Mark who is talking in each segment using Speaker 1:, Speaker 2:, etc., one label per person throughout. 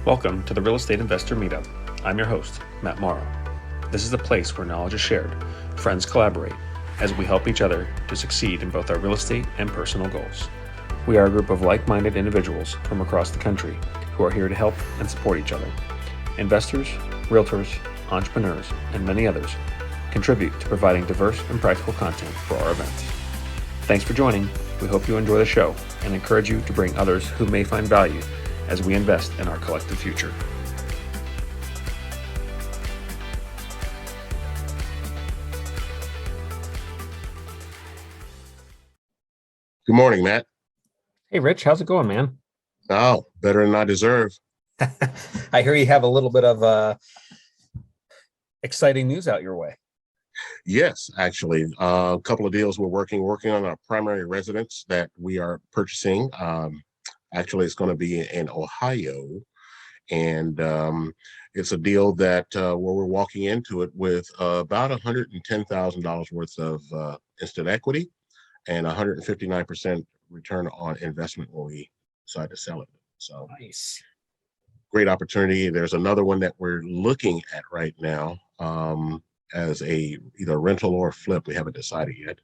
Speaker 1: Welcome to the Real Estate Investor Meetup. I'm your host, Matt Morrow. This is a place where knowledge is shared, friends collaborate, as we help each other to succeed in both our real estate and personal goals. We are a group of like-minded individuals from across the country who are here to help and support each other. Investors, realtors, entrepreneurs, and many others contribute to providing diverse and practical content for our events. Thanks for joining. We hope you enjoy the show and encourage you to bring others who may find value as we invest in our collective future.
Speaker 2: Good morning, Matt.
Speaker 1: Hey, Rich, how's it going, man?
Speaker 2: Oh, better than I deserve.
Speaker 1: I hear you have a little bit of exciting news out your way.
Speaker 2: Yes, actually, a couple of deals we're working on our primary residence that we are purchasing. Actually, it's going to be in Ohio, and it's a deal that where we're walking into it with about $110,000 worth of instant equity and 159% return on investment when we decide to sell it. So
Speaker 1: Nice.
Speaker 2: Great opportunity. There's another one that we're looking at right now as either rental or flip. We haven't decided yet,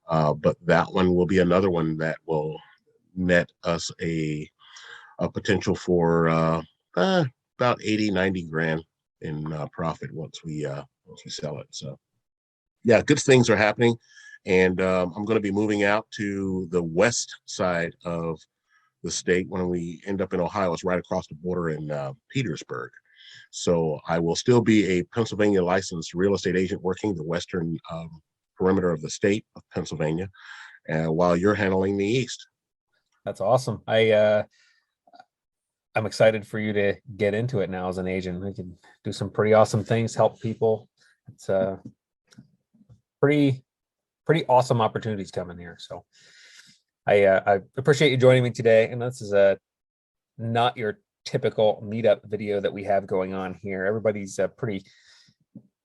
Speaker 2: but that one will be another one that will net us a potential for about 80-90 grand in profit once we sell it. So yeah, good things are happening, and I'm going to be moving out to the west side of the state. When we end up in Ohio, it's right across the border in Petersburg. So I will still be a Pennsylvania licensed real estate agent working the western perimeter of the state of Pennsylvania, while you're handling the east.
Speaker 1: That's awesome. I'm excited for you to get into it now as an agent. We can do some pretty awesome things, help people. It's pretty awesome opportunities coming here. So I appreciate you joining me today. And this is not your typical meetup video that we have going on here. Everybody's pretty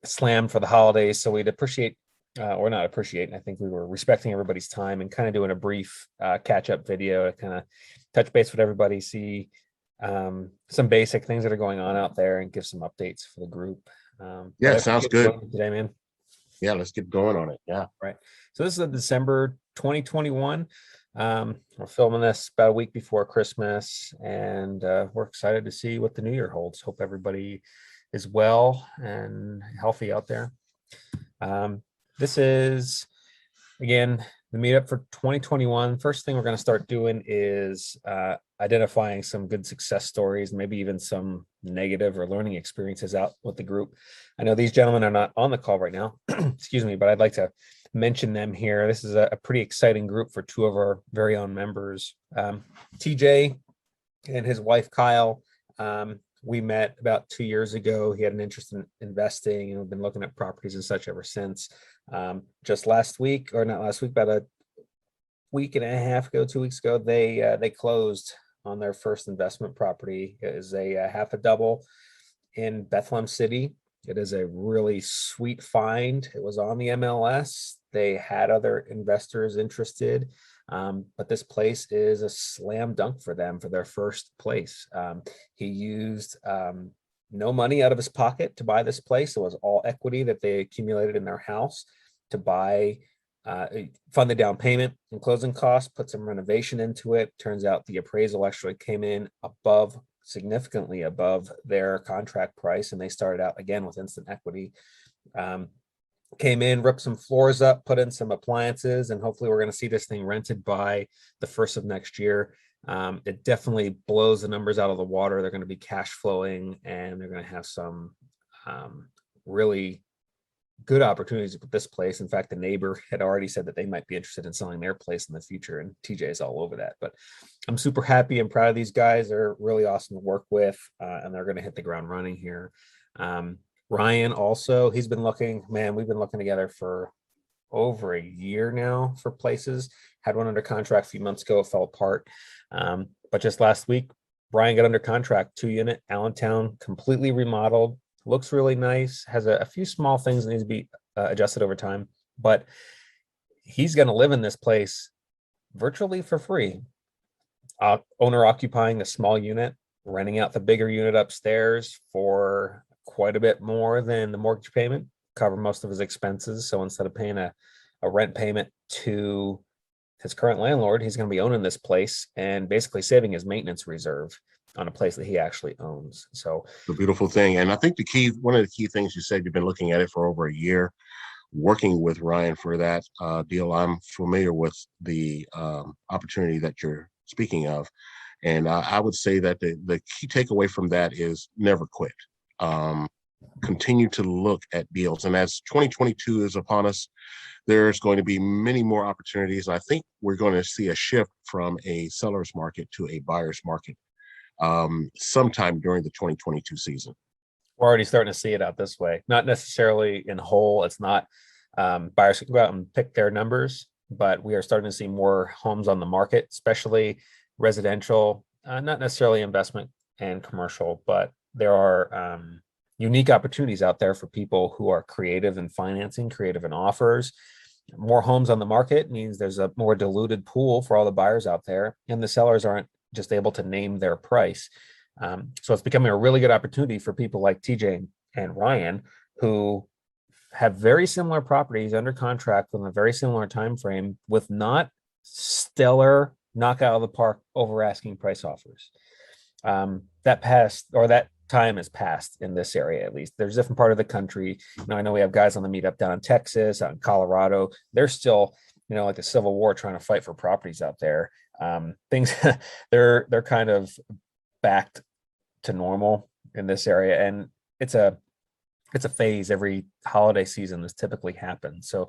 Speaker 1: slammed for the holidays, so we'd appreciate or not appreciate. I think we were respecting everybody's time and kind of doing a brief catch-up video to kind of touch base with everybody, see some basic things that are going on out there, and give some updates for the group.
Speaker 2: Yeah, sounds good
Speaker 1: today, man.
Speaker 2: Yeah, let's get going on it. Yeah,
Speaker 1: right. So this is December 2021. We're filming this about a week before Christmas, and we're excited to see what the new year holds. Hope everybody is well and healthy out there. This is, again, the meetup for 2021. First thing we're going to start doing is identifying some good success stories, maybe even some negative or learning experiences out with the group. I know these gentlemen are not on the call right now, excuse me, but I'd like to mention them here. This is a pretty exciting group for two of our very own members. TJ and his wife, Kyle, we met about 2 years ago. He had an interest in investing and we've been looking at properties and such ever since. Just last week, or not last week, about a week and a half ago, 2 weeks ago, they closed on their first investment property. It is a half a double in Bethlehem City. It is a really sweet find. It was on the MLS. They had other investors interested, but this place is a slam dunk for them for their first place. He used no money out of his pocket to buy this place. It was all equity that they accumulated in their house to buy, fund the down payment and closing costs, put some renovation into it. Turns out the appraisal actually came in significantly above their contract price, and they started out again with instant equity. Came in, ripped some floors up, put in some appliances, and hopefully we're going to see this thing rented by the first of next year. It definitely blows the numbers out of the water. They're going to be cash flowing, and they're going to have some really good opportunities with this place. In fact, the neighbor had already said that they might be interested in selling their place in the future, and TJ is all over that. But I'm super happy and proud of these guys. They're really awesome to work with, and they're going to hit the ground running here. Ryan also, he's been looking, man, we've been looking together for over a year now for places. Had one under contract a few months ago, it fell apart. But just last week, Ryan got under contract, 2-unit, Allentown, completely remodeled. Looks really nice, has a few small things that need to be adjusted over time, but he's going to live in this place virtually for free. Owner occupying a small unit, renting out the bigger unit upstairs for quite a bit more than the mortgage payment, cover most of his expenses. So instead of paying a rent payment to his current landlord, he's going to be owning this place and basically saving his maintenance reserve on a place that he actually owns. So
Speaker 2: The beautiful thing. And I think one of the key things you said, you've been looking at it for over a year, working with Ryan for that deal. I'm familiar with the opportunity that you're speaking of. And I would say that the key takeaway from that is never quit. Continue to look at deals. And as 2022 is upon us, there's going to be many more opportunities. I think we're going to see a shift from a seller's market to a buyer's market sometime during the 2022 season.
Speaker 1: we're already starting to see it out this way, not necessarily in whole. It's not buyers can go out and pick their numbers, but we are starting to see more homes on the market, especially residential, not necessarily investment and commercial, but there are unique opportunities out there for people who are creative in financing, creative in offers. More homes on the market means there's a more diluted pool for all the buyers out there, and the sellers aren't just able to name their price. So it's becoming a really good opportunity for people like TJ and Ryan, who have very similar properties under contract within a very similar time frame with not stellar knock out of the park over asking price offers. That time has passed in this area. At least there's a different part of the country. I know we have guys on the meetup down in Texas, out in Colorado. They're still, like a civil war trying to fight for properties out there. Things they're kind of backed to normal in this area, and it's a phase. Every holiday season this typically happens. So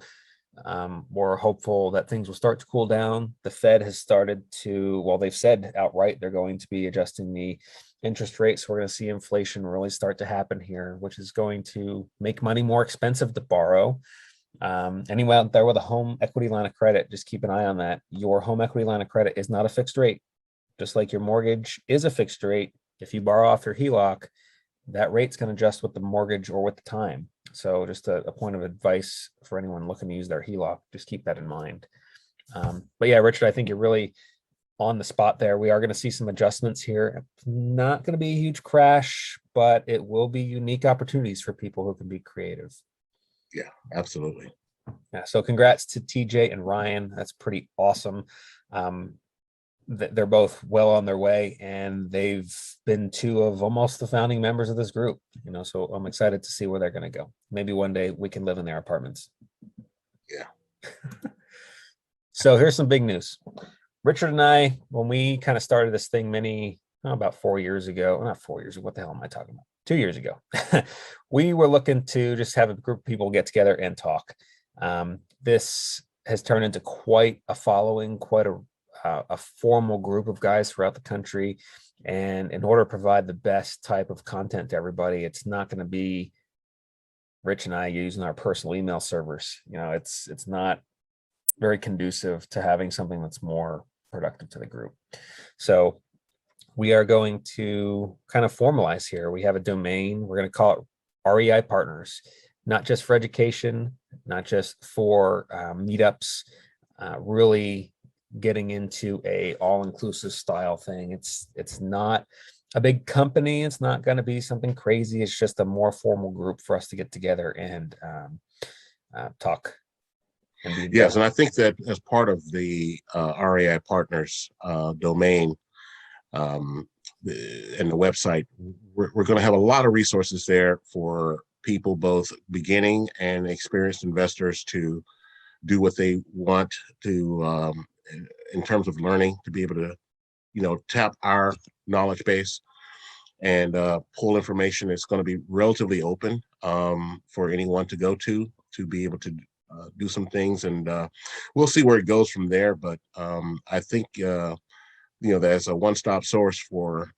Speaker 1: we're hopeful that things will start to cool down. The Fed has started to, well, they've said outright they're going to be adjusting the interest rates. We're going to see inflation really start to happen here, which is going to make money more expensive to borrow. Anyone out there with a home equity line of credit, just keep an eye on that. Your home equity line of credit is not a fixed rate, just like your mortgage is a fixed rate. If you borrow off your HELOC, that rate's going to adjust with the mortgage or with the time. So just a point of advice for anyone looking to use their HELOC, just keep that in mind. But yeah, Richard, I think you're really on the spot there. We are going to see some adjustments here. It's not going to be a huge crash, but it will be unique opportunities for people who can be creative.
Speaker 2: Yeah, absolutely.
Speaker 1: Yeah. So congrats to TJ and Ryan. That's pretty awesome. They're both well on their way, and they've been two of almost the founding members of this group, so I'm excited to see where they're going to go. Maybe one day we can live in their apartments.
Speaker 2: Yeah.
Speaker 1: So here's some big news. Richard and I, when we kind of started this thing about 4 years ago, not 4 years ago, what the hell am I talking about? 2 years ago, we were looking to just have a group of people get together and talk. This has turned into quite a following, quite a formal group of guys throughout the country. And in order to provide the best type of content to everybody, it's not going to be Rich and I using our personal email servers. It's not very conducive to having something that's more productive to the group. So we are going to kind of formalize here. We have a domain. We're going to call it REI Partners, not just for education, not just for meetups, really getting into a all-inclusive style thing. It's not a big company. It's not going to be something crazy. It's just a more formal group for us to get together and talk.
Speaker 2: Yes, and I think that as part of the REI Partners domain and the website, we're going to have a lot of resources there for people, both beginning and experienced investors, to do what they want to in terms of learning, to be able to, tap our knowledge base and pull information. It's going to be relatively open for anyone to go to be able to do some things, and we'll see where it goes from there. But I think there's a one-stop source for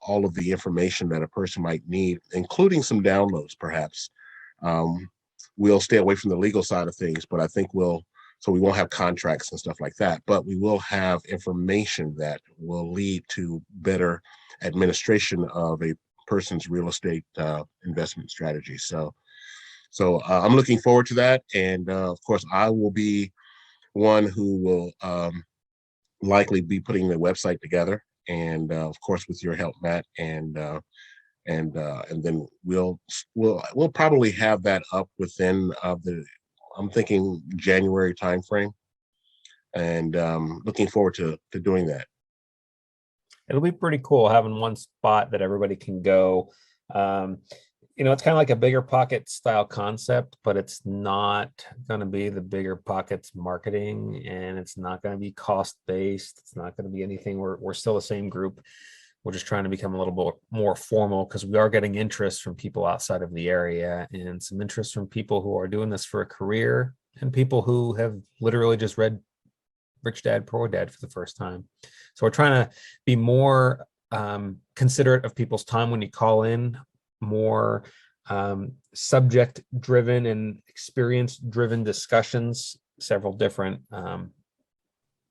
Speaker 2: all of the information that a person might need, including some downloads perhaps. We'll stay away from the legal side of things, but I think so we won't have contracts and stuff like that, but we will have information that will lead to better administration of a person's real estate investment strategy. So I'm looking forward to that. And of course, I will be one who will likely be putting the website together and of course with your help, Matt, and then we'll probably have that up within I'm thinking January timeframe, and looking forward to doing that.
Speaker 1: It'll be pretty cool having one spot that everybody can go. Um, it's kind of like a bigger pocket style concept, but it's not going to be the bigger pockets marketing, and it's not going to be cost based. It's not going to be anything. We're still the same group. We're just trying to become a little bit more formal, because we are getting interest from people outside of the area, and some interest from people who are doing this for a career, and people who have literally just read Rich Dad, Poor Dad for the first time. So we're trying to be more considerate of people's time when you call in, more subject driven and experience driven discussions, several different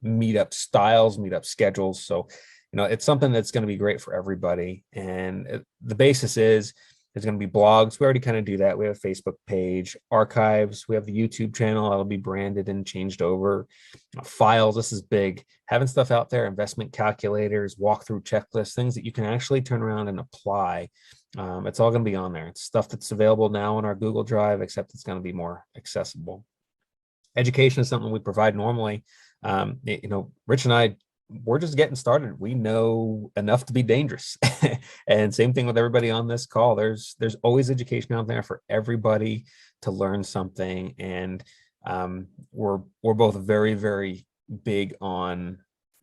Speaker 1: meetup styles, meetup schedules. So, it's something that's going to be great for everybody. And the basis is there's going to be blogs. We already kind of do that. We have a Facebook page, archives. We have the YouTube channel. That'll be branded and changed over. Files. This is big. Having stuff out there, investment calculators, walkthrough checklists, things that you can actually turn around and apply. It's all going to be on there. It's stuff that's available now in our Google Drive, except it's going to be more accessible. Education is something we provide normally. Rich and I, we're just getting started. We know enough to be dangerous. And same thing with everybody on this call. There's always education out there for everybody to learn something. And we're both very, very big on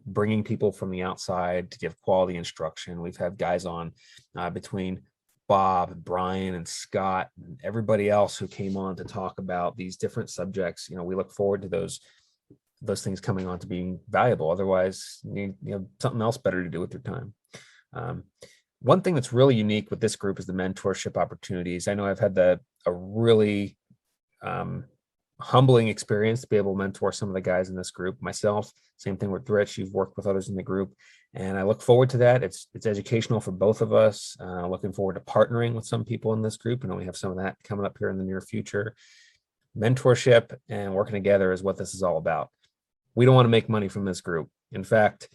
Speaker 1: bringing people from the outside to give quality instruction. We've had guys on between Bob, Brian, and Scott, and everybody else who came on to talk about these different subjects. We look forward to those things coming on to being valuable. Otherwise, you have something else better to do with your time. One thing that's really unique with this group is the mentorship opportunities. I know I've had a really humbling experience to be able to mentor some of the guys in this group myself. Same thing with Rich. You've worked with others in the group, and I look forward to that. It's educational for both of us. Looking forward to partnering with some people in this group, and we have some of that coming up here in the near future. Mentorship and working together is what this is all about. We don't want to make money from this group. In fact,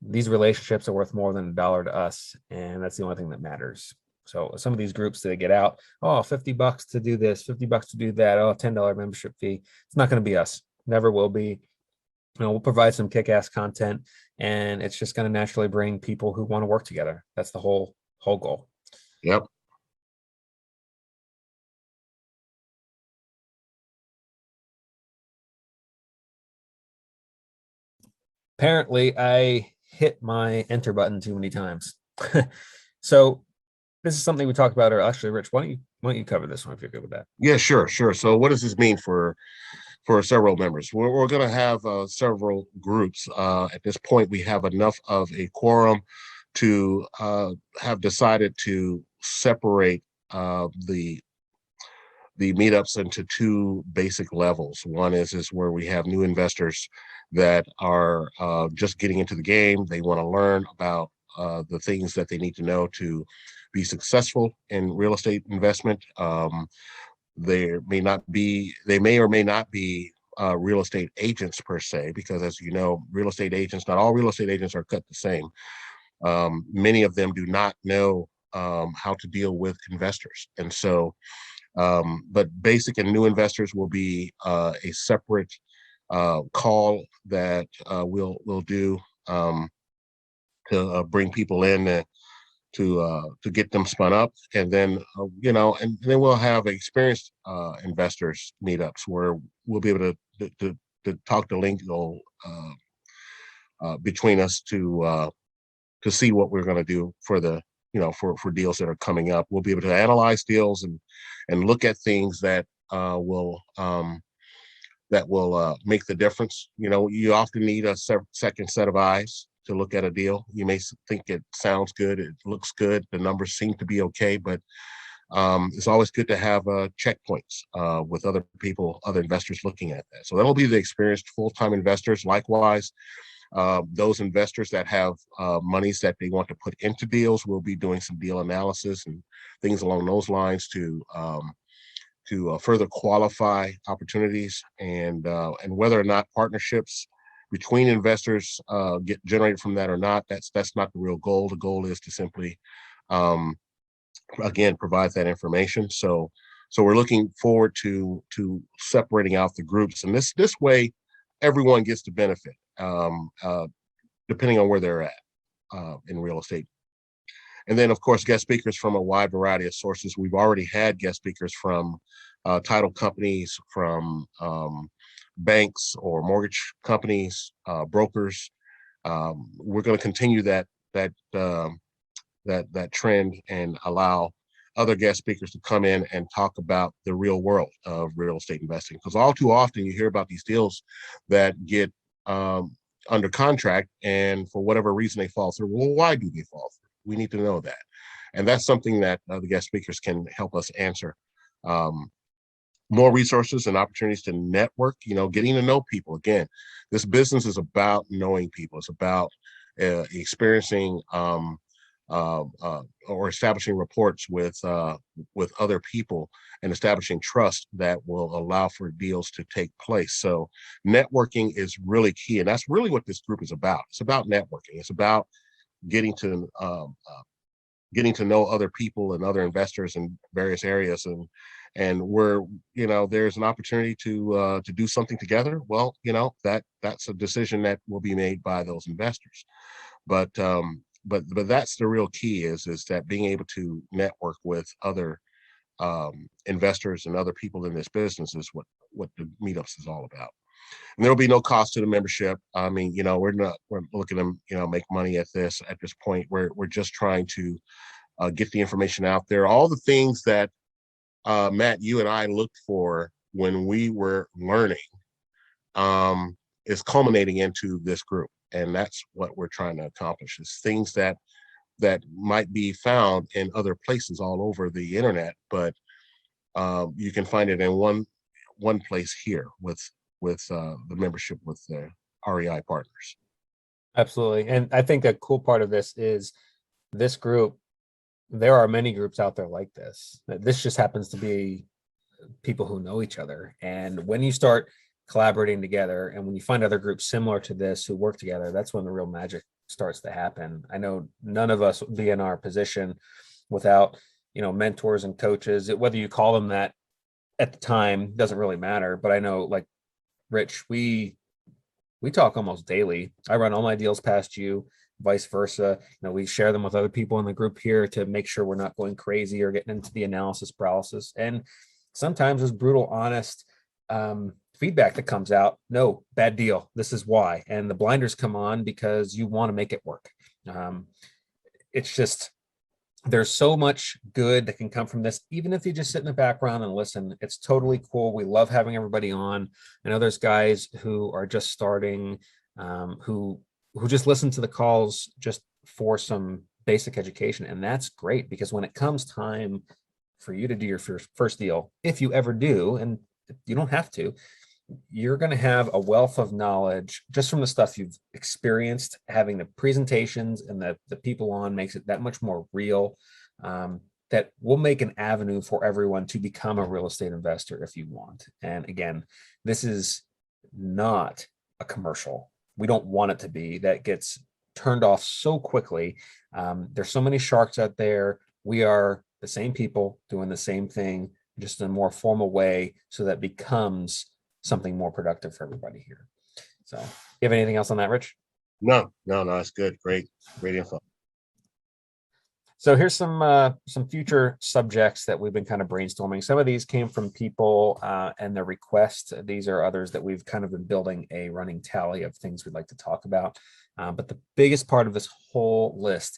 Speaker 1: these relationships are worth more than $1 to us, and that's the only thing that matters. So some of these groups that get out, $50 to do this, $50 to do that, $10 membership fee. It's not going to be us. Never will be. We'll provide some kick-ass content, and it's just going to naturally bring people who want to work together. That's the whole goal.
Speaker 2: Yep.
Speaker 1: Apparently, I hit my enter button too many times. So this is something we talked about, or actually, Rich, why don't you cover this one if you're good with that?
Speaker 2: Yeah, sure. So what does this mean for several members? We're going to have several groups. At this point, we have enough of a quorum to have decided to separate the meetups into two basic levels. One is where we have new investors that are just getting into the game. They want to learn about the things that they need to know to be successful in real estate investment. They may or may not be real estate agents per se, because as you know, not all real estate agents are cut the same. Many of them do not know how to deal with investors. And so, but basic and new investors will be a separate call that we'll do to bring people in to get them spun up, and then and then we'll have experienced investors meetups where we'll be able to talk to lingo between us to see what we're going to do for the for deals that are coming up. We'll be able to analyze deals and look at things that will make the difference. You often need a second set of eyes to look at a deal. You may think it sounds good, it looks good, the numbers seem to be okay, but it's always good to have checkpoints with other people, other investors looking at that. So that'll be the experienced full-time investors. Likewise, those investors that have monies that they want to put into deals, we'll be doing some deal analysis and things along those lines to further qualify opportunities and whether or not partnerships between investors get generated from that or not, that's not the real goal. The goal is to simply, again, provide that information. So we're looking forward to separating out the groups, and this way, everyone gets to benefit, depending on where they're at in real estate. And then, of course, guest speakers from a wide variety of sources. We've already had guest speakers from title companies, from banks or mortgage companies, brokers. We're going to continue that trend and allow other guest speakers to come in and talk about the real world of real estate investing. Because all too often you hear about these deals that get under contract, and for whatever reason they fall through. Well, why do they fall through? We need to know that. And that's something that the guest speakers can help us answer. More resources and opportunities to network, getting to know people. Again, this business is about knowing people. It's about experiencing or establishing reports with other people and establishing trust that will allow for deals to take place. So networking is really key. And that's really what this group is about. It's about networking. It's about getting to know other people and other investors in various areas. And where, there's an opportunity to do something together. Well, that's a decision that will be made by those investors. But that's the real key is that being able to network with other investors and other people in this business is what the meetups is all about. And there'll be no cost to the membership. I mean, we're looking to, make money at this point. We're just trying to get the information out there. All the things that Matt, you and I looked for when we were learning is culminating into this group. And that's what we're trying to accomplish, is things that might be found in other places all over the internet, but you can find it in one place here with the membership with the REI Partners.
Speaker 1: Absolutely. And I think a cool part of this is this group. There are many groups out there like this. This just happens to be people who know each other. And when you start collaborating together, and when you find other groups similar to this who work together, that's when the real magic starts to happen. I know none of us would be in our position without, mentors and coaches. Whether you call them that at the time doesn't really matter. But I know, like Rich, we talk almost daily. I run all my deals past you, vice versa. We share them with other people in the group here to make sure we're not going crazy or getting into the analysis paralysis. And sometimes there's brutal, honest feedback that comes out. No, bad deal. This is why. And the blinders come on because you want to make it work. It's just, there's so much good that can come from this. Even if you just sit in the background and listen, it's totally cool. We love having everybody on. I know there's guys who are just starting, who just listen to the calls just for some basic education. And that's great, because when it comes time for you to do your first deal, if you ever do, and you don't have to, you're going to have a wealth of knowledge just from the stuff you've experienced. Having the presentations and the people on makes it that much more real. That will make an avenue for everyone to become a real estate investor if you want. And again, this is not a commercial. We don't want it to be. That gets turned off so quickly. There's so many sharks out there. We are the same people doing the same thing, just in a more formal way, so that becomes something more productive for everybody here. So, you have anything else on that, Rich?
Speaker 2: No, it's good. Great info.
Speaker 1: So here's some future subjects that we've been kind of brainstorming. Some of these came from people and their requests. These are others that we've kind of been building a running tally of things we'd like to talk about. But the biggest part of this whole list,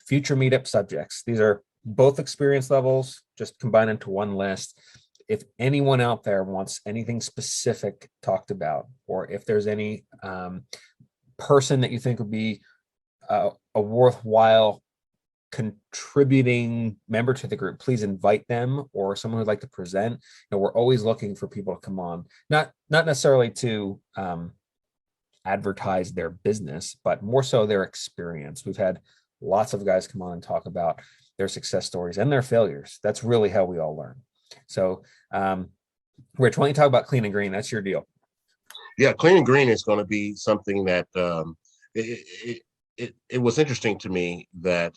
Speaker 1: future meetup subjects. These are both experience levels, just combined into one list. If anyone out there wants anything specific talked about, or if there's any person that you think would be a worthwhile contributing member to the group, please invite them, or someone who'd like to present. We're always looking for people to come on, not necessarily to advertise their business, but more so their experience. We've had lots of guys come on and talk about their success stories and their failures. That's really how we all learn. So, Rich, why don't you talk about clean and green? That's your deal.
Speaker 2: Yeah, clean and green is going to be something that it was interesting to me that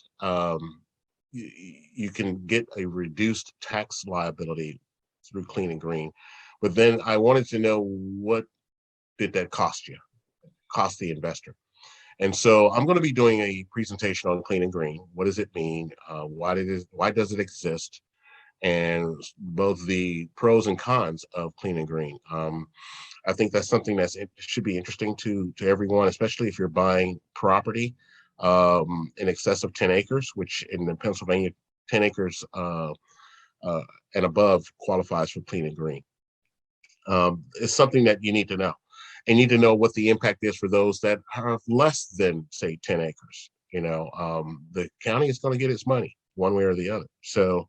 Speaker 2: you, you can get a reduced tax liability through clean and green, but then I wanted to know, what did that cost you, cost the investor? And so I'm going to be doing a presentation on clean and green. What does it mean? Why does it exist? And both the pros and cons of clean and green. I think that's something it should be interesting to everyone, especially if you're buying property in excess of 10 acres, which in the Pennsylvania, 10 acres and above qualifies for clean and green. It's something that you need to know. And you need to know what the impact is for those that have less than, say, 10 acres. The county is going to get its money one way or the other. So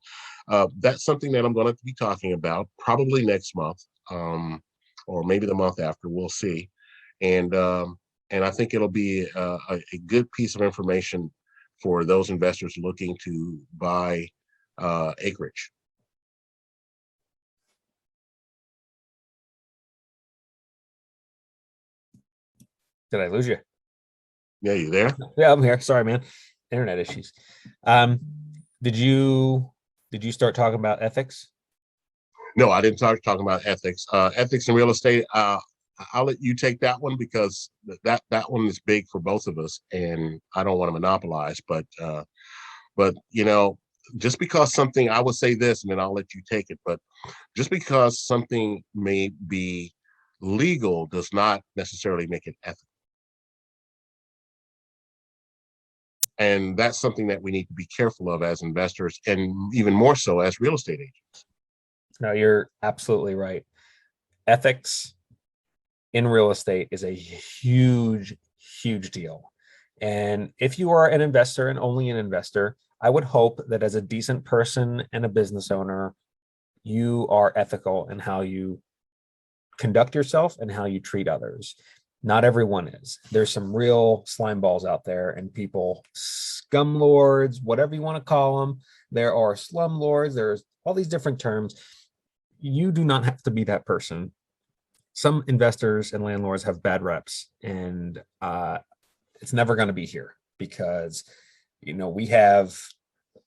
Speaker 2: that's something that I'm going to be talking about probably next month, or maybe the month after. We'll see. And I think it'll be a good piece of information for those investors looking to buy acreage.
Speaker 1: Did I lose you?
Speaker 2: Yeah, you there?
Speaker 1: Yeah, I'm here. Sorry, man. Internet issues. Um, did you start talking about ethics?
Speaker 2: No, I didn't start talking about ethics. Ethics in real estate. I'll let you take that one, because that one is big for both of us, and I don't want to monopolize. But just because something, I would say this, and then I'll let you take it. But just because something may be legal does not necessarily make it ethical. And that's something that we need to be careful of as investors, and even more so as real estate agents.
Speaker 1: No, you're absolutely right. Ethics in real estate is a huge, huge deal. And if you are an investor and only an investor, I would hope that as a decent person and a business owner, you are ethical in how you conduct yourself and how you treat others. Not everyone is. There's some real slime balls out there, and people, scum lords, whatever you want to call them. There are slum lords. There's all these different terms. You do not have to be that person. Some investors and landlords have bad reps, and it's never going to be here, because we have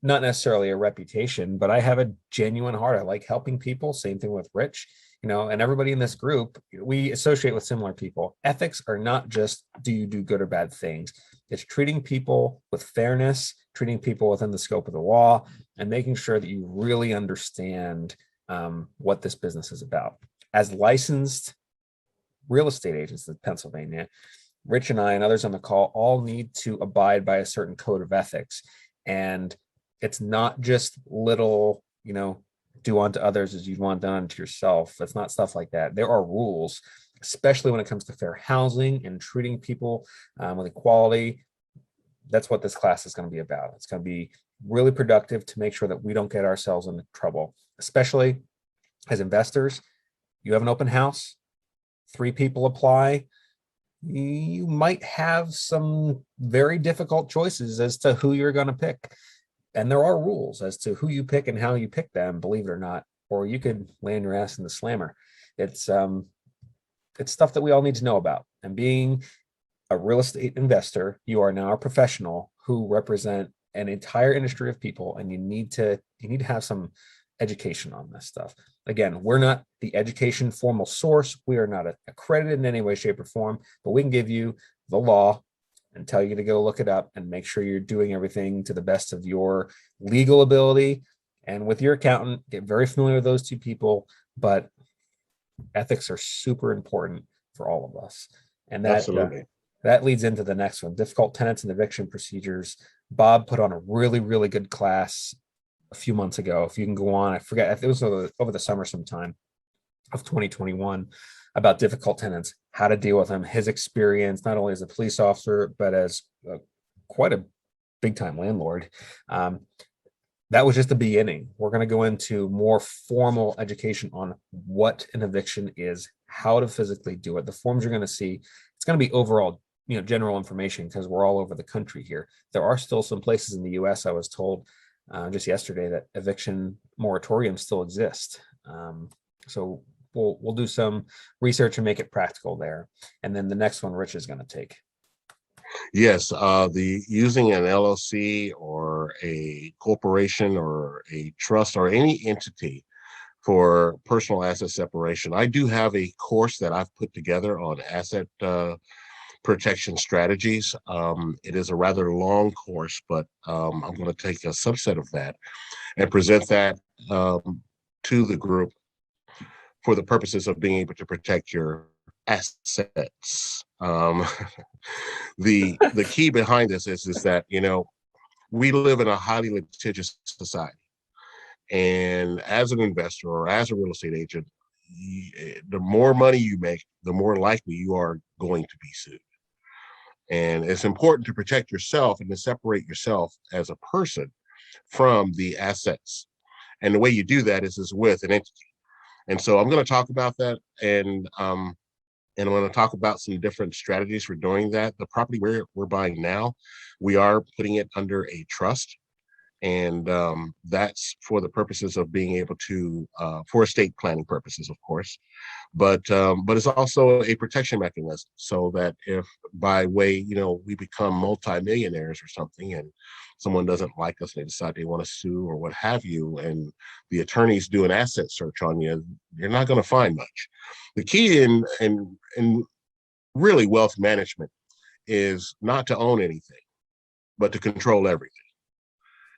Speaker 1: not necessarily a reputation, but I have a genuine heart. I like helping people. Same thing with Rich, and everybody in this group, we associate with similar people. Ethics are not just, do you do good or bad things? It's treating people with fairness, treating people within the scope of the law, and making sure that you really understand what this business is about. As licensed real estate agents in Pennsylvania, Rich and I and others on the call all need to abide by a certain code of ethics. And it's not just little, do unto others as you'd want done unto yourself. It's not stuff like that. There are rules, especially when it comes to fair housing and treating people with equality. That's what this class is going to be about. It's going to be really productive to make sure that we don't get ourselves into trouble, especially as investors. You have an open house, 3 people apply. You might have some very difficult choices as to who you're going to pick. And there are rules as to who you pick and how you pick them, believe it or not, or you could land your ass in the slammer. It's stuff that we all need to know about. And being a real estate investor, you are now a professional who represent an entire industry of people, and you need to have some education on this stuff. Again, we're not the education formal source. We are not accredited in any way, shape, or form, but we can give you the law and tell you to go look it up and make sure you're doing everything to the best of your legal ability. And with your accountant, get very familiar with those 2 people. But ethics are super important for all of us. And that leads into the next one, difficult tenants and eviction procedures. Bob put on a really, really good class a few months ago. If you can go on, I forget, it was over the summer sometime of 2021, about difficult tenants, how to deal with them, his experience, not only as a police officer, but as quite a big time landlord. That was just the beginning. We're going to go into more formal education on what an eviction is, how to physically do it. The forms you're going to see, it's going to be overall, general information, because we're all over the country here. There are still some places in the US, I was told just yesterday, that eviction moratoriums still exist. So we'll do some research and make it practical there. And then the next one Rich is going to take.
Speaker 2: Yes, the using an LLC or a corporation or a trust or any entity for personal asset separation. I do have a course that I've put together on asset protection strategies. It is a rather long course, but I'm going to take a subset of that and present that to the group for the purposes of being able to protect your assets. The key behind this is that, you know, we live in a highly litigious society. And as an investor or as a real estate agent, the more money you make, the more likely you are going to be sued. And it's important to protect yourself and to separate yourself as a person from the assets. And the way you do that is with an entity. And so I'm going to talk about that, and I'm going to talk about some different strategies for doing that. The property we're buying now, we are putting it under a trust. And that's for the purposes of being able to, for estate planning purposes, of course, but it's also a protection mechanism, so that if by way, you know, we become multimillionaires or something, and someone doesn't like us, they decide they want to sue or what have you, and the attorneys do an asset search on you, you're not going to find much. The key in really wealth management is not to own anything, but to control everything.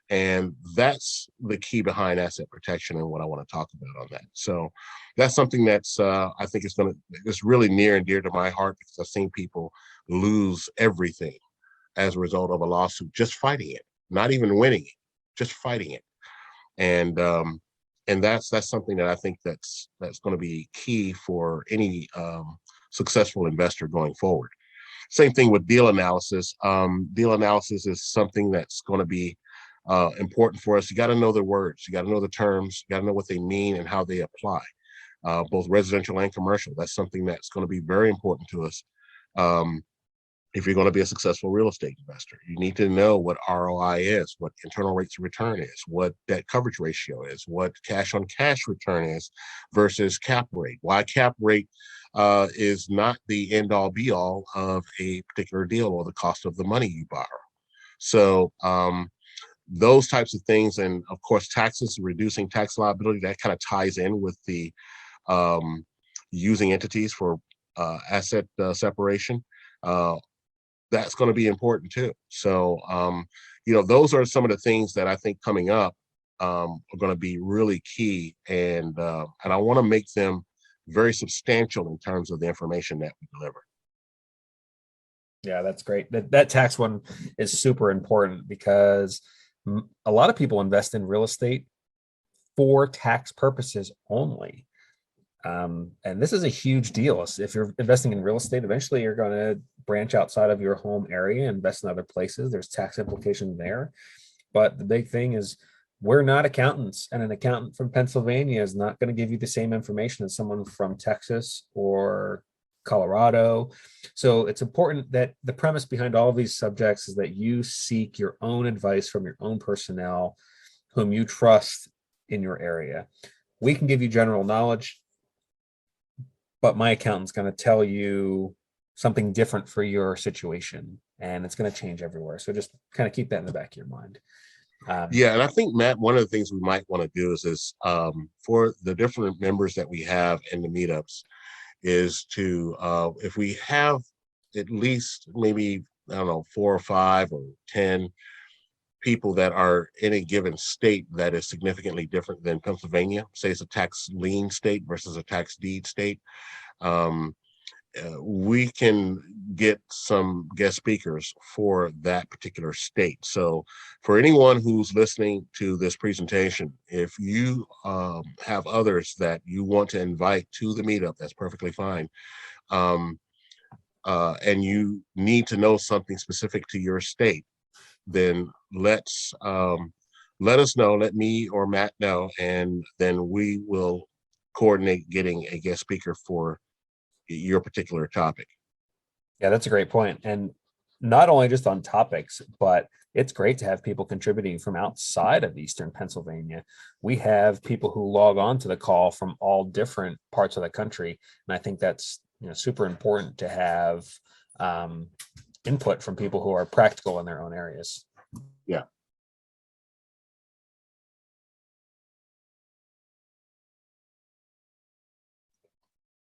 Speaker 2: And that's the key behind asset protection and what I want to talk about on that. So that's something that's I think it's really near and dear to my heart, because I've seen people lose everything as a result of a lawsuit, just fighting it, not even winning it, just fighting it. And that's something that I think that's going to be key for any successful investor going forward. Same thing with deal analysis. Deal analysis is something that's going to be important for us. You got to know the words, you got to know the terms, you got to know what they mean and how they apply, both residential and commercial. That's something that's going to be very important to us. If you're going to be a successful real estate investor, you need to know what ROI is, what internal rates of return is, what debt coverage ratio is, what cash on cash return is versus cap rate. Why cap rate is not the end all be all of a particular deal or the cost of the money you borrow. So those types of things, and of course taxes, reducing tax liability, that kind of ties in with the using entities for asset separation. That's going to be important too. So you know, those are some of the things that I think coming up are going to be really key, and I want to make them very substantial in terms of the information that we deliver.
Speaker 1: Yeah, that's great. That tax one is super important, because a lot of people invest in real estate for tax purposes only. And this is a huge deal. If you're investing in real estate, eventually you're going to branch outside of your home area, invest in other places. There's tax implications there. But the big thing is, we're not accountants, and an accountant from Pennsylvania is not going to give you the same information as someone from Texas or Colorado. So it's important that the premise behind all of these subjects is that you seek your own advice from your own personnel whom you trust in your area. We can give you general knowledge, but my accountant's going to tell you something different for your situation, and it's going to change everywhere. So just kind of keep that in the back of your mind.
Speaker 2: Yeah, and I think, Matt, one of the things we might want to do is for the different members that we have in the meetups, is to if we have at least maybe, I don't know, 4 or 5 or 10 people that are in a given state that is significantly different than Pennsylvania, say it's a tax lien state versus a tax deed state, we can get some guest speakers for that particular state. So for anyone who's listening to this presentation, if you have others that you want to invite to the meetup, that's perfectly fine. And you need to know something specific to your state, then let us know, let me or Matt know, and then we will coordinate getting a guest speaker for your particular topic.
Speaker 1: Yeah, that's a great point. And not only just on topics, but it's great to have people contributing from outside of Eastern Pennsylvania. We have people who log on to the call from all different parts of the country. And I think that's, super important to have input from people who are practical in their own areas.
Speaker 2: Yeah.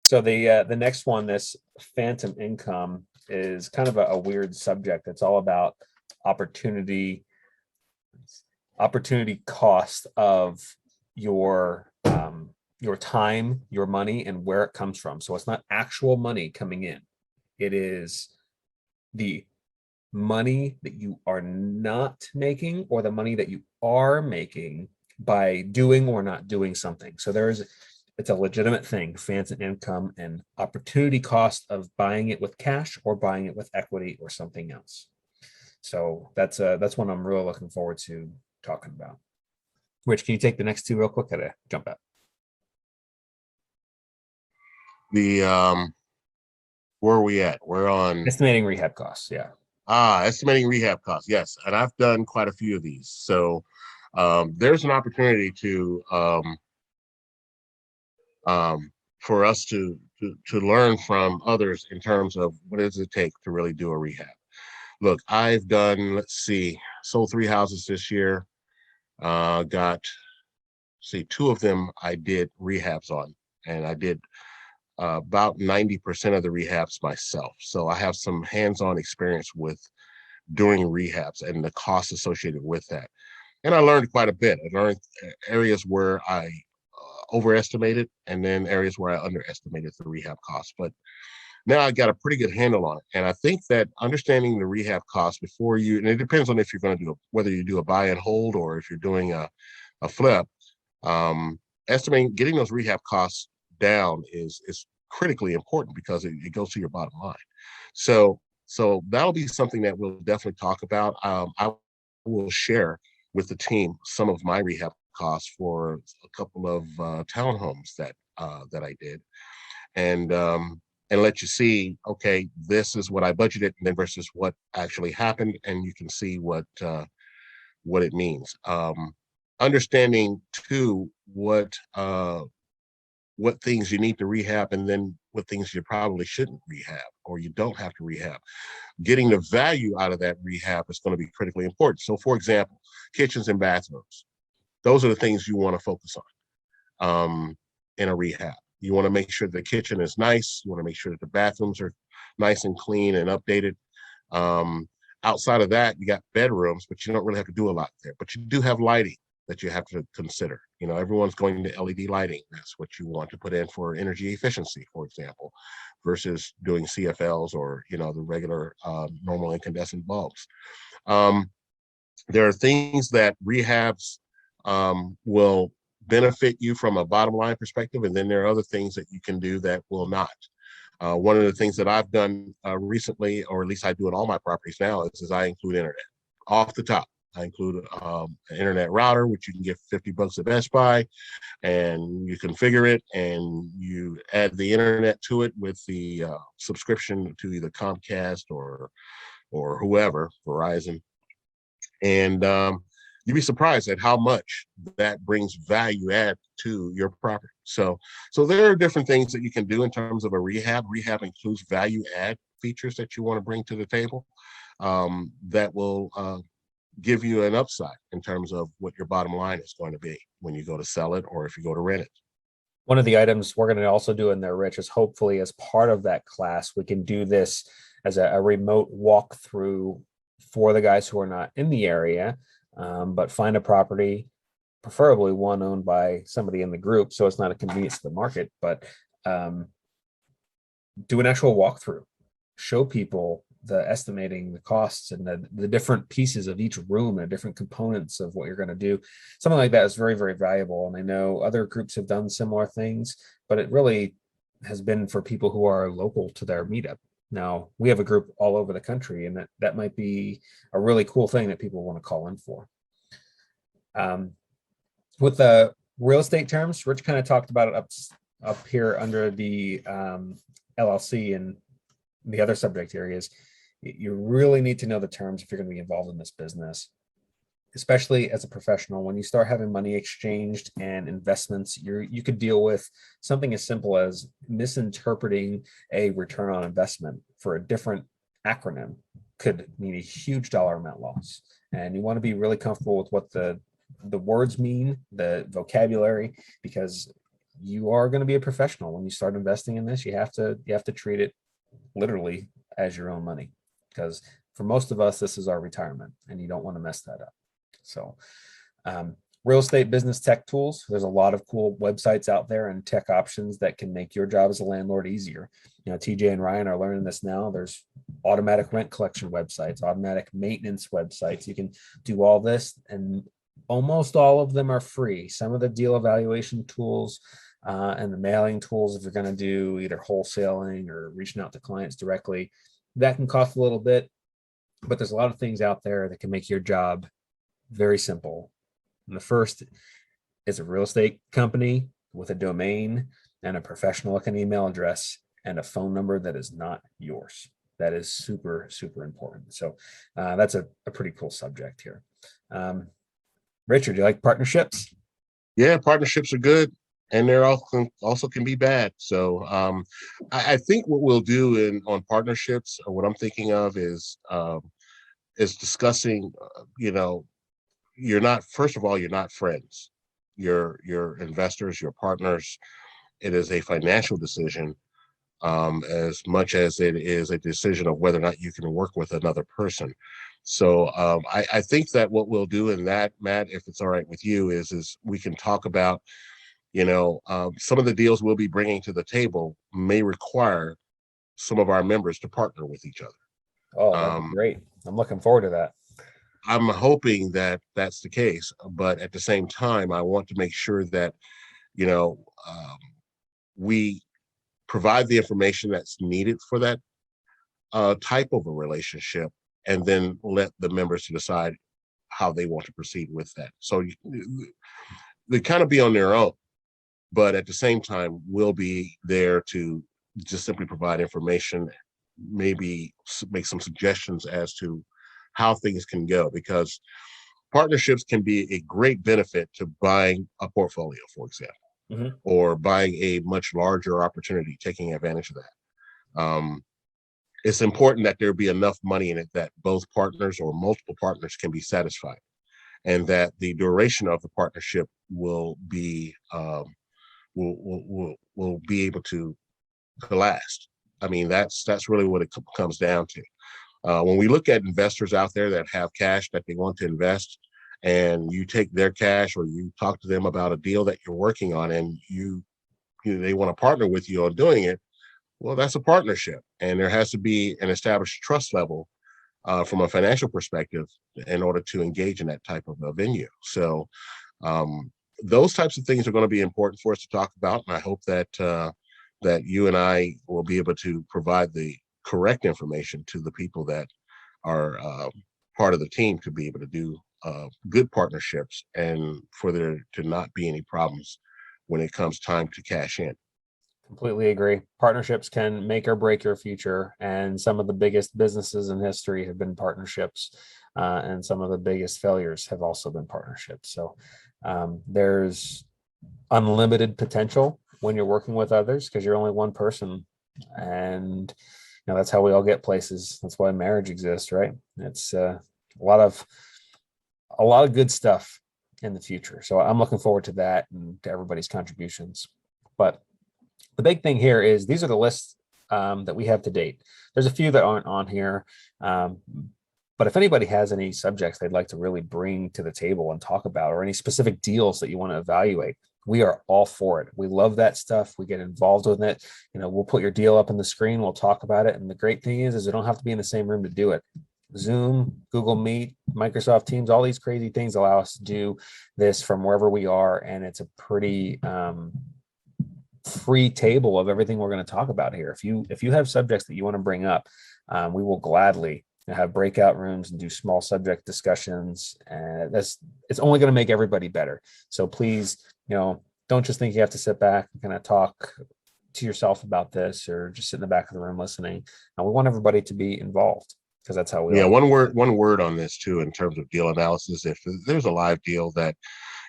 Speaker 1: So the next one, this phantom income, is kind of a weird subject. It's all about opportunity cost of your time, your money, and where it comes from. So it's not actual money coming in. It is the money that you are not making or the money that you are making by doing or not doing something. So it's a legitimate thing, phantom income and opportunity cost of buying it with cash or buying it with equity or something else. So that's one I'm really looking forward to talking about. Rich, can you take the next two real quick? Gotta jump out.
Speaker 2: Where are we at? We're on
Speaker 1: Estimating rehab costs. Yeah.
Speaker 2: Estimating rehab costs. Yes, and I've done quite a few of these. So there's an opportunity to for us to learn from others in terms of what does it take to really do a rehab. Look, I've done, sold 3 houses this year. Two of them I did rehabs on, and I did about 90% of the rehabs myself. So I have some hands-on experience with doing rehabs and the costs associated with that. And I learned quite a bit. I learned areas where I overestimated and then areas where I underestimated the rehab costs. But now I got a pretty good handle on it. And I think that understanding the rehab costs before and it depends on if you're going to whether you do a buy and hold or if you're doing a flip, estimating, getting those rehab costs down is critically important because it goes to your bottom line. So that'll be something that we'll definitely talk about. I will share with the team some of my rehab costs for a couple of townhomes that I did, and let you see, okay, this is what I budgeted, and then versus what actually happened, and you can see what it means. Understanding too what things you need to rehab, and then what things you probably shouldn't rehab or you don't have to rehab. Getting the value out of that rehab is going to be critically important. So, for example, kitchens and bathrooms. Those are the things you want to focus on in a rehab. You want to make sure the kitchen is nice. You want to make sure that the bathrooms are nice and clean and updated. Outside of that, you got bedrooms, but you don't really have to do a lot there. But you do have lighting that you have to consider. Everyone's going to LED lighting. That's what you want to put in for energy efficiency, for example, versus doing CFLs or, the regular normal incandescent bulbs. There are things that rehabs will benefit you from a bottom line perspective, and then there are other things that you can do that will not. One of the things that I've done recently, or at least I do in all my properties now, is I include internet off the top. I include an internet router, which you can get $50 at Best Buy, and you configure it, and you add the internet to it with the subscription to either Comcast or whoever, Verizon, and you'd be surprised at how much that brings value add to your property. So there are different things that you can do in terms of a rehab. Rehab includes value add features that you want to bring to the table that will give you an upside in terms of what your bottom line is going to be when you go to sell it or if you go to rent it.
Speaker 1: One of the items we're going to also do in there, Rich, is hopefully as part of that class, we can do this as a remote walkthrough for the guys who are not in the area, but find a property, preferably one owned by somebody in the group, so it's not a convenience to the market, but do an actual walkthrough, show people the estimating the costs and the different pieces of each room and different components of what you're going to do. Something like that is very, very valuable. And I know other groups have done similar things, but it really has been for people who are local to their meetup. Now, we have a group all over the country, and that might be a really cool thing that people want to call in for. With the real estate terms, Rich kind of talked about it up here under the LLC and the other subject areas. You really need to know the terms if you're going to be involved in this business, especially as a professional. When you start having money exchanged and investments, you could deal with something as simple as misinterpreting a return on investment for a different acronym could mean a huge dollar amount loss. And you want to be really comfortable with what the words mean, the vocabulary, because you are going to be a professional. When you start investing in this, you have to treat it literally as your own money, because for most of us, this is our retirement, and you don't want to mess that up. So real estate business tech tools. There's a lot of cool websites out there and tech options that can make your job as a landlord easier. TJ and Ryan are learning this now. There's automatic rent collection websites, automatic maintenance websites. You can do all this, and almost all of them are free. Some of the deal evaluation tools and the mailing tools, if you're going to do either wholesaling or reaching out to clients directly, that can cost a little bit, but there's a lot of things out there that can make your job very simple. And the first is a real estate company with a domain and a professional looking email address and a phone number that is not yours. That is super, super important. So that's a pretty cool subject here. Richard, do you like partnerships?
Speaker 2: Yeah, partnerships are good, and they're also can be bad. So I think what we'll do on partnerships, or what I'm thinking of is discussing, you're not, first of all, you're not friends. You're investors, you're partners. It is a financial decision as much as it is a decision of whether or not you can work with another person. So I think that what we'll do in that, Matt, if it's all right with you, is we can talk about, some of the deals we'll be bringing to the table may require some of our members to partner with each other.
Speaker 1: Oh, that'd be great. I'm looking forward to that.
Speaker 2: I'm hoping that that's the case, but at the same time, I want to make sure that, we provide the information that's needed for that type of a relationship, and then let the members to decide how they want to proceed with that. So they kind of be on their own, but at the same time, we'll be there to just simply provide information, maybe make some suggestions as to how things can go, because partnerships can be a great benefit to buying a portfolio, for example, or buying a much larger opportunity, taking advantage of that. It's important that there be enough money in it that both partners or multiple partners can be satisfied, and that the duration of the partnership will be will be able to last. I mean, that's really what it comes down to. When we look at investors out there that have cash that they want to invest, and you take their cash, or you talk to them about a deal that you're working on, and they want to partner with you on doing it, well, that's a partnership, and there has to be an established trust level from a financial perspective in order to engage in that type of a venue. So those types of things are going to be important for us to talk about, and I hope that that you and I will be able to provide the correct information to the people that are part of the team to be able to do good partnerships, and for there to not be any problems when it comes time to cash in.
Speaker 1: Completely agree. Partnerships can make or break your future, and some of the biggest businesses in history have been partnerships, and some of the biggest failures have also been partnerships. So there's unlimited potential when you're working with others, because you're only one person, and that's how we all get places. That's why marriage exists, right? It's a lot of good stuff in the future. So I'm looking forward to that and to everybody's contributions. But the big thing here is these are the lists that we have to date. There's a few that aren't on here. But if anybody has any subjects they'd like to really bring to the table and talk about, or any specific deals that you want to evaluate, we are all for it. We love that stuff. We get involved with it. We'll put your deal up on the screen. We'll talk about it. And the great thing is we don't have to be in the same room to do it. Zoom, Google Meet, Microsoft Teams, all these crazy things allow us to do this from wherever we are. And it's a pretty free table of everything we're going to talk about here. If you have subjects that you want to bring up, we will gladly have breakout rooms and do small subject discussions. And it's only going to make everybody better. So please, don't just think you have to sit back and kind of talk to yourself about this, or just sit in the back of the room listening. And we want everybody to be involved. because that's how we
Speaker 2: Yeah,
Speaker 1: like.
Speaker 2: one word on this too, in terms of deal analysis. If there's a live deal that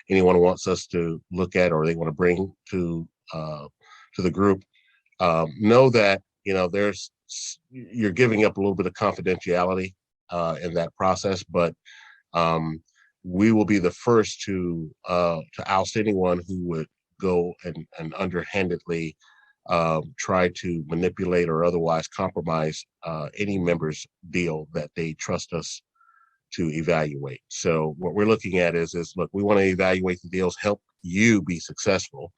Speaker 2: anyone wants us to look at, or they want to bring to the group, know that, you know, you're giving up a little bit of confidentiality in that process, but we will be the first to oust anyone who would go and underhandedly try to manipulate or otherwise compromise any member's deal that they trust us to evaluate. So what we're looking at is look, we want to evaluate the deals, help you be successful.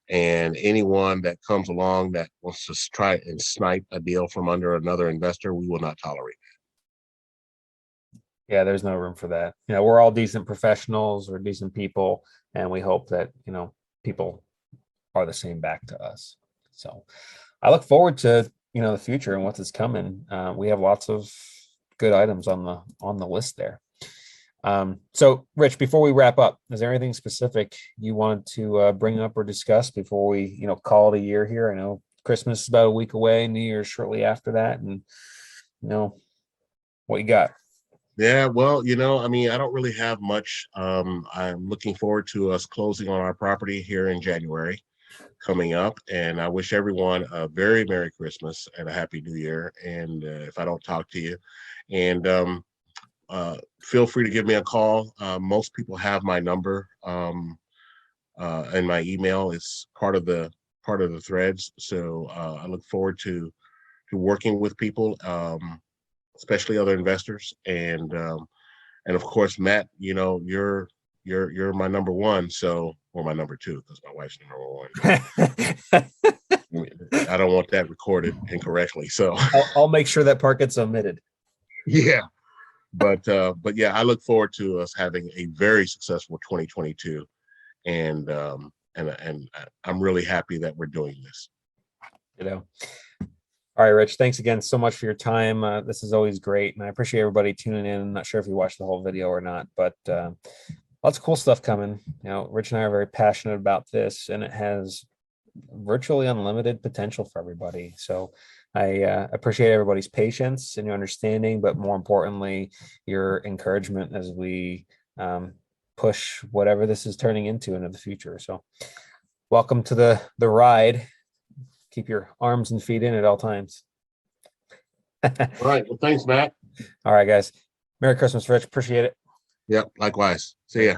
Speaker 2: And anyone that comes along that wants to try and snipe a deal from under another investor, we will not tolerate that.
Speaker 1: Yeah, there's no room for that. You know, we're all decent professionals or decent people, and we hope that, you know, people are the same back to us. So I look forward to, you know, the future and what's coming. We have lots of good items on the list there. So Rich, before we wrap up, is there anything specific you wanted to bring up or discuss before we, you know, call it a year here? I know Christmas is about a week away, New Year's shortly after that, and you know, what you got?
Speaker 2: Yeah, well, you know, I mean, I don't really have much. I'm looking forward to us closing on our property here in January coming up, and I wish everyone a very Merry Christmas and a Happy New Year. And if I don't talk to you, and feel free to give me a call. Most people have my number, and my email is part of the threads. So I look forward to working with people, especially other investors, and of course, Matt, you know, you're my number one, so, or my number two, because my wife's number one. I don't want that recorded incorrectly, so
Speaker 1: I'll make sure that part gets omitted.
Speaker 2: yeah. But yeah, I look forward to us having a very successful 2022, and I'm really happy that we're doing this.
Speaker 1: You know. All right, Rich, thanks again so much for your time. This is always great, and I appreciate everybody tuning in. I'm not sure if you watched the whole video or not, but lots of cool stuff coming. You know, Rich and I are very passionate about this, and it has virtually unlimited potential for everybody. So I appreciate everybody's patience and your understanding, but more importantly, your encouragement as we push whatever this is turning into the future. So welcome to the ride. Keep your arms and feet in at all times.
Speaker 2: All right. Well, thanks, Matt.
Speaker 1: All right, guys. Merry Christmas, Rich. Appreciate it.
Speaker 2: Yep. Likewise. See ya.